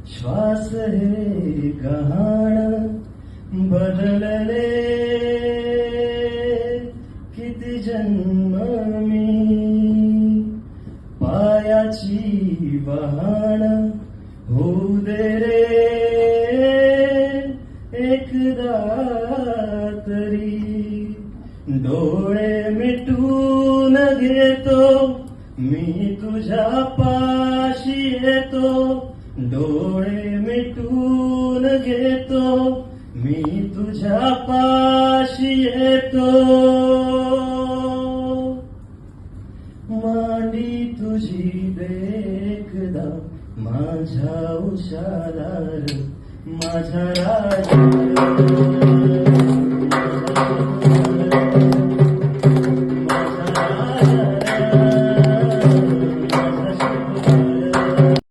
श्वास हे गहाण बदलले किती जन्म मी पायाची वहाण होऊ दे रे एकदा तरी डोळे मिटून घेतो मी तुझ्या पाशी येतो डोळे मिटून घेतो मी तुझ्या पाशी येतो मांडी तुझी देखदा माझ्या उशाला माझा राजा